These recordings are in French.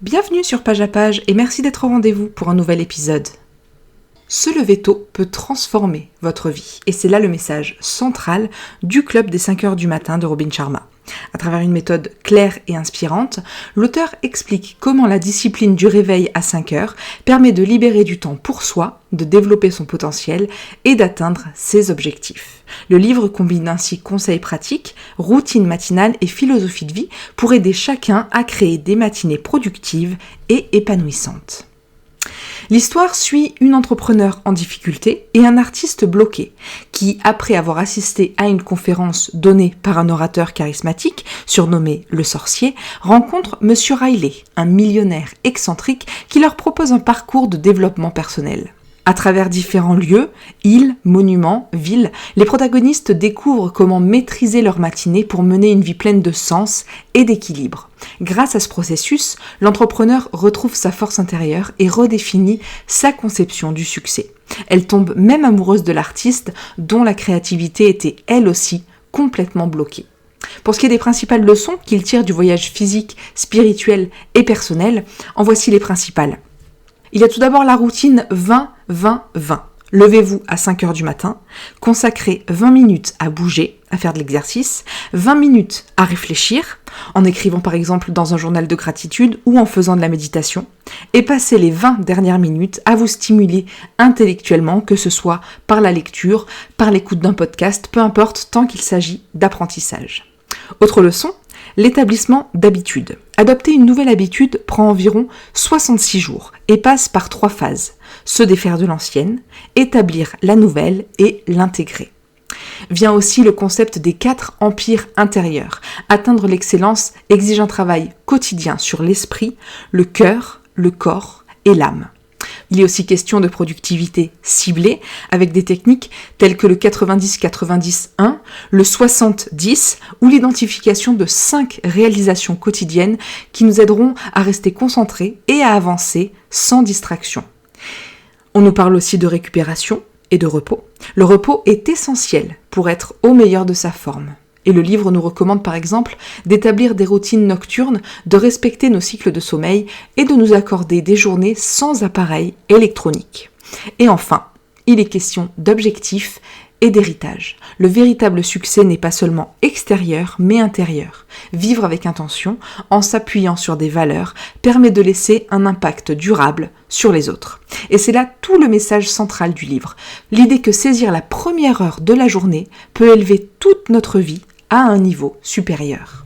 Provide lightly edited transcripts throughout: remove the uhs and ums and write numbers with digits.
Bienvenue sur Page à Page et merci d'être au rendez-vous pour un nouvel épisode. Se lever tôt peut transformer votre vie et c'est là le message central du club des 5 heures du matin de Robin Sharma. À travers une méthode claire et inspirante, l'auteur explique comment la discipline du réveil à 5 heures permet de libérer du temps pour soi, de développer son potentiel et d'atteindre ses objectifs. Le livre combine ainsi conseils pratiques, routines matinales et philosophie de vie pour aider chacun à créer des matinées productives et épanouissantes. L'histoire suit une entrepreneure en difficulté et un artiste bloqué qui, après avoir assisté à une conférence donnée par un orateur charismatique surnommé le sorcier, rencontre Monsieur Riley, un millionnaire excentrique qui leur propose un parcours de développement personnel. À travers différents lieux, îles, monuments, villes, les protagonistes découvrent comment maîtriser leur matinée pour mener une vie pleine de sens et d'équilibre. Grâce à ce processus, l'entrepreneur retrouve sa force intérieure et redéfinit sa conception du succès. Elle tombe même amoureuse de l'artiste dont la créativité était elle aussi complètement bloquée. Pour ce qui est des principales leçons qu'il tire du voyage physique, spirituel et personnel, en voici les principales. Il y a tout d'abord la routine 20-20-20. Levez-vous à 5 heures du matin, consacrez 20 minutes à bouger, à faire de l'exercice, 20 minutes à réfléchir, en écrivant par exemple dans un journal de gratitude ou en faisant de la méditation, et passez les 20 dernières minutes à vous stimuler intellectuellement, que ce soit par la lecture, par l'écoute d'un podcast, peu importe, tant qu'il s'agit d'apprentissage. Autre leçon, l'établissement d'habitudes. Adopter une nouvelle habitude prend environ 66 jours et passe par 3 phases. Se défaire de l'ancienne, établir la nouvelle et l'intégrer. Vient aussi le concept des 4 empires intérieurs. Atteindre l'excellence exige un travail quotidien sur l'esprit, le cœur, le corps et l'âme. Il est aussi question de productivité ciblée avec des techniques telles que le 90-90-1, le 60-10 ou l'identification de 5 réalisations quotidiennes qui nous aideront à rester concentrés et à avancer sans distraction. On nous parle aussi de récupération et de repos. Le repos est essentiel pour être au meilleur de sa forme. Et le livre nous recommande par exemple d'établir des routines nocturnes, de respecter nos cycles de sommeil et de nous accorder des journées sans appareil électronique. Et enfin, il est question d'objectifs et d'héritage. Le véritable succès n'est pas seulement extérieur, mais intérieur. Vivre avec intention, en s'appuyant sur des valeurs, permet de laisser un impact durable sur les autres. Et c'est là tout le message central du livre. L'idée que saisir la première heure de la journée peut élever toute notre vie à un niveau supérieur.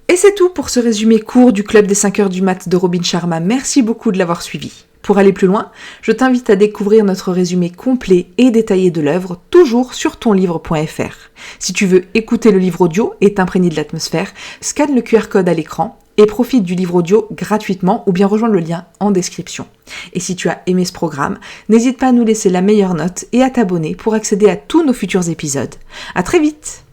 Et c'est tout pour ce résumé court du Club des 5 heures du mat de Robin Sharma. Merci beaucoup de l'avoir suivi. Pour aller plus loin, je t'invite à découvrir notre résumé complet et détaillé de l'œuvre, toujours sur tonlivre.fr. Si tu veux écouter le livre audio et t'imprégner de l'atmosphère, scanne le QR code à l'écran et profite du livre audio gratuitement ou bien rejoins le lien en description. Et si tu as aimé ce programme, n'hésite pas à nous laisser la meilleure note et à t'abonner pour accéder à tous nos futurs épisodes. À très vite!